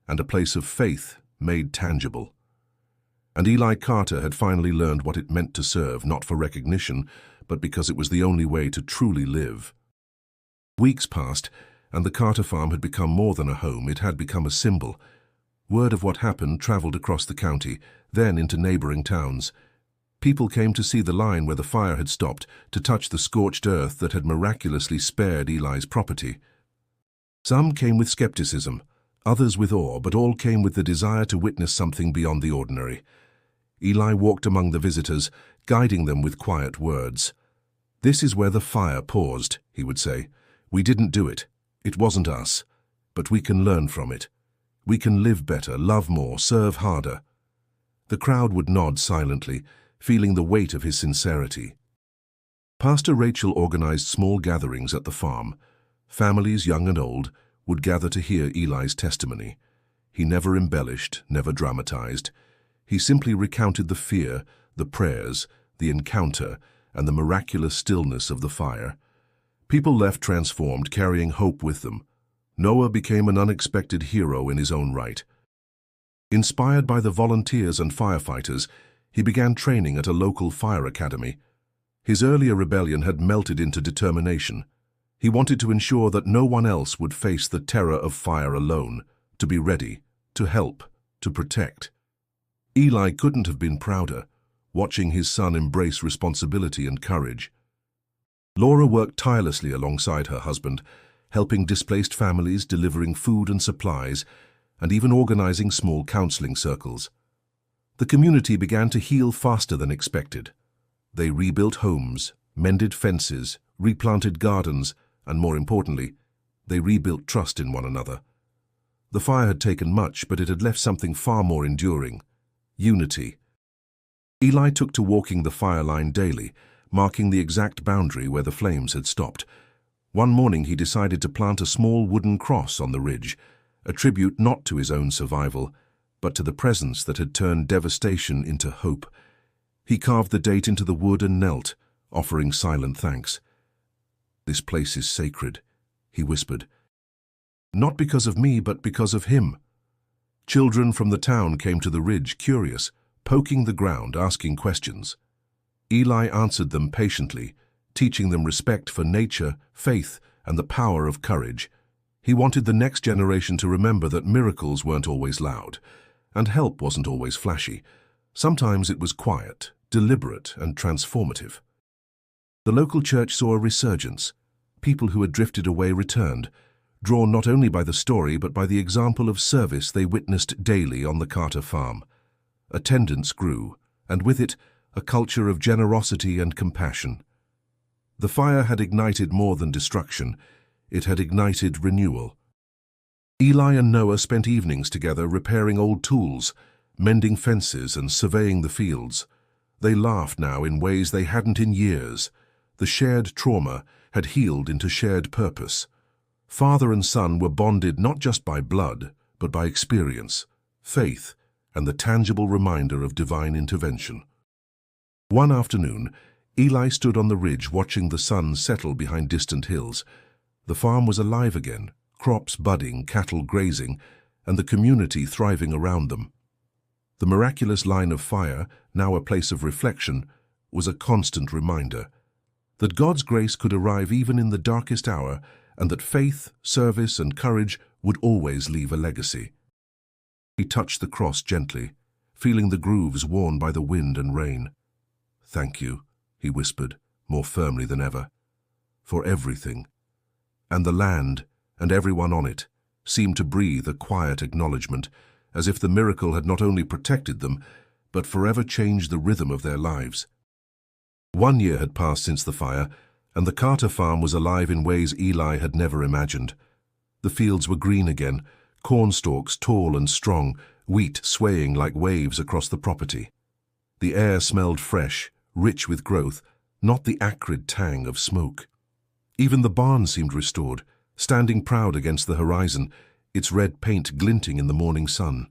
and a place of faith made tangible. And Eli Carter had finally learned what it meant to serve, not for recognition, but because it was the only way to truly live. Weeks passed, and the Carter farm had become more than a home. It had become a symbol. Word of what happened traveled across the county, then into neighboring towns. People came to see the line where the fire had stopped, to touch the scorched earth that had miraculously spared Eli's property. Some came with skepticism, others with awe, but all came with the desire to witness something beyond the ordinary. Eli walked among the visitors, guiding them with quiet words. "This is where the fire paused," he would say. "We didn't do it. It wasn't us. But we can learn from it. We can live better, love more, serve harder." The crowd would nod silently, feeling the weight of his sincerity. Pastor Rachel organized small gatherings at the farm. Families, young and old, would gather to hear Eli's testimony. He never embellished, never dramatized. He simply recounted the fear, the prayers, the encounter, and the miraculous stillness of the fire. People left transformed, carrying hope with them. Noah became an unexpected hero in his own right. Inspired by the volunteers and firefighters, he began training at a local fire academy. His earlier rebellion had melted into determination. He wanted to ensure that no one else would face the terror of fire alone, to be ready, to help, to protect. Eli couldn't have been prouder, watching his son embrace responsibility and courage. Laura worked tirelessly alongside her husband, helping displaced families, delivering food and supplies, and even organizing small counseling circles. The community began to heal faster than expected. They rebuilt homes, mended fences, replanted gardens, and more importantly, they rebuilt trust in one another. The fire had taken much, but it had left something far more enduring: unity. Eli took to walking the fire line daily, marking the exact boundary where the flames had stopped. One morning he decided to plant a small wooden cross on the ridge, a tribute not to his own survival, but to the presence that had turned devastation into hope. He carved the date into the wood and knelt, offering silent thanks. "This place is sacred," he whispered. "Not because of me, but because of him." Children from the town came to the ridge, curious, poking the ground, asking questions. Eli answered them patiently, teaching them respect for nature, faith, and the power of courage. He wanted the next generation to remember that miracles weren't always loud, and help wasn't always flashy. Sometimes it was quiet, deliberate, and transformative. The local church saw a resurgence. People who had drifted away returned, drawn not only by the story but by the example of service they witnessed daily on the Carter farm. Attendance grew, and with it, a culture of generosity and compassion. The fire had ignited more than destruction. It had ignited renewal. Eli and Noah spent evenings together repairing old tools, mending fences and surveying the fields. They laughed now in ways they hadn't in years. The shared trauma had healed into shared purpose. Father and son were bonded not just by blood, but by experience, faith, and the tangible reminder of divine intervention. One afternoon, Eli stood on the ridge watching the sun settle behind distant hills. The farm was alive again, crops budding, cattle grazing, and the community thriving around them. The miraculous line of fire, now a place of reflection, was a constant reminder that God's grace could arrive even in the darkest hour, and that faith, service, and courage would always leave a legacy. He touched the cross gently, feeling the grooves worn by the wind and rain. "Thank you," he whispered, more firmly than ever, "for everything." And the land, and everyone on it, seemed to breathe a quiet acknowledgement, as if the miracle had not only protected them, but forever changed the rhythm of their lives. 1 year had passed since the fire, and the Carter farm was alive in ways Eli had never imagined. The fields were green again, corn stalks tall and strong, wheat swaying like waves across the property. The air smelled fresh, rich with growth, not the acrid tang of smoke. Even the barn seemed restored, standing proud against the horizon, its red paint glinting in the morning sun.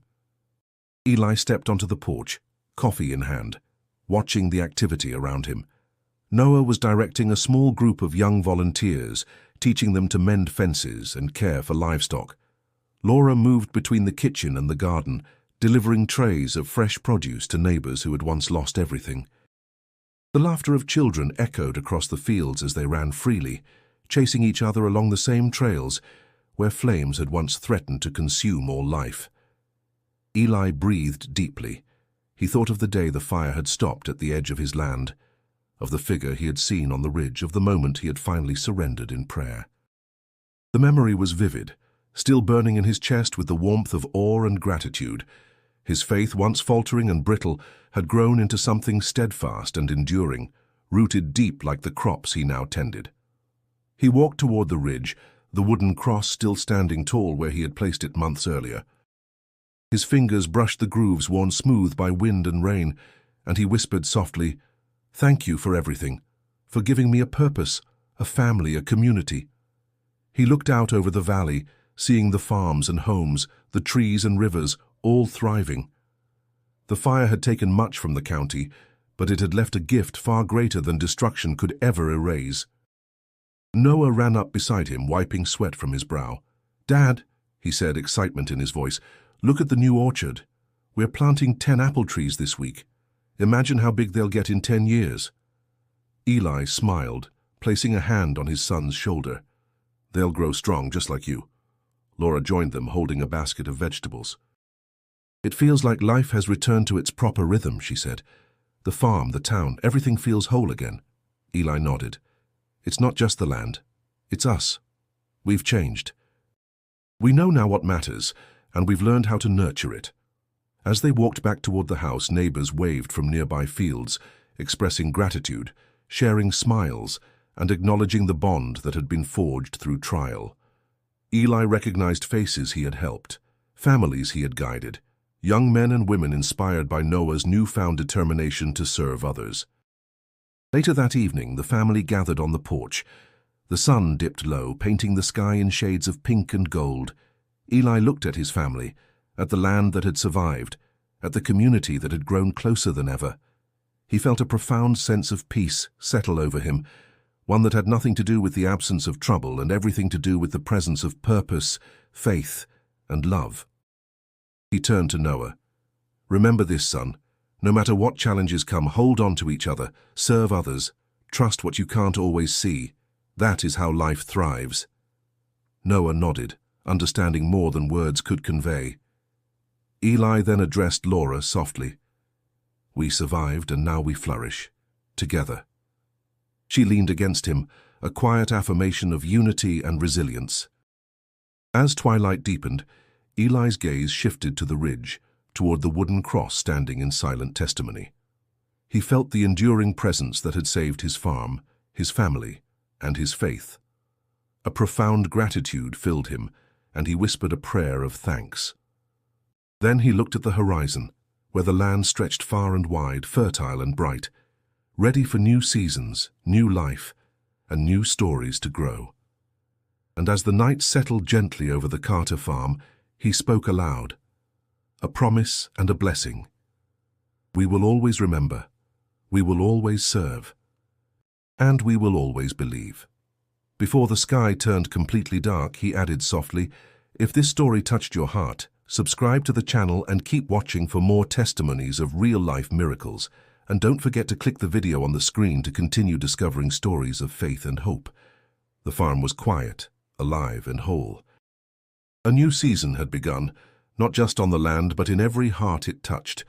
Eli stepped onto the porch, coffee in hand, watching the activity around him. Noah was directing a small group of young volunteers, teaching them to mend fences and care for livestock. Laura moved between the kitchen and the garden, delivering trays of fresh produce to neighbors who had once lost everything. The laughter of children echoed across the fields as they ran freely, chasing each other along the same trails where flames had once threatened to consume all life. Eli breathed deeply. He thought of the day the fire had stopped at the edge of his land, of the figure he had seen on the ridge, of the moment he had finally surrendered in prayer. The memory was vivid, still burning in his chest with the warmth of awe and gratitude. His faith, once faltering and brittle, had grown into something steadfast and enduring, rooted deep like the crops he now tended. He walked toward the ridge, the wooden cross still standing tall where he had placed it months earlier. His fingers brushed the grooves worn smooth by wind and rain, and he whispered softly, "Thank you for everything, for giving me a purpose, a family, a community." He looked out over the valley, seeing the farms and homes, the trees and rivers, all thriving. The fire had taken much from the county, but it had left a gift far greater than destruction could ever erase. Noah ran up beside him, wiping sweat from his brow. "Dad," he said, excitement in his voice, "look at the new orchard. We're planting 10 apple trees this week. Imagine how big they'll get in 10 years. Eli smiled, placing a hand on his son's shoulder. "They'll grow strong, just like you." Laura joined them, holding a basket of vegetables. "It feels like life has returned to its proper rhythm," she said. "The farm, the town, everything feels whole again." Eli nodded. "It's not just the land. It's us. We've changed. We know now what matters, and we've learned how to nurture it." As they walked back toward the house, neighbors waved from nearby fields, expressing gratitude, sharing smiles, and acknowledging the bond that had been forged through trial. Eli recognized faces he had helped, families he had guided, young men and women inspired by Noah's newfound determination to serve others. Later that evening, the family gathered on the porch. The sun dipped low, painting the sky in shades of pink and gold. Eli looked at his family, at the land that had survived, at the community that had grown closer than ever. He felt a profound sense of peace settle over him, one that had nothing to do with the absence of trouble and everything to do with the presence of purpose, faith, and love. He turned to Noah. "Remember this, son. No matter what challenges come, hold on to each other, serve others, trust what you can't always see. That is how life thrives." Noah nodded, understanding more than words could convey. Eli then addressed Laura softly. "We survived, and now we flourish, together." She leaned against him, a quiet affirmation of unity and resilience. As twilight deepened, Eli's gaze shifted to the ridge, toward the wooden cross standing in silent testimony. He felt the enduring presence that had saved his farm, his family, and his faith. A profound gratitude filled him, and he whispered a prayer of thanks. Then he looked at the horizon, where the land stretched far and wide, fertile and bright, ready for new seasons, new life, and new stories to grow. And as the night settled gently over the Carter farm, he spoke aloud, a promise and a blessing. "We will always remember, we will always serve, and we will always believe." Before the sky turned completely dark, he added softly, "If this story touched your heart, subscribe to the channel and keep watching for more testimonies of real-life miracles. And don't forget to click the video on the screen to continue discovering stories of faith and hope." The farm was quiet, alive, and whole. A new season had begun, not just on the land but in every heart it touched.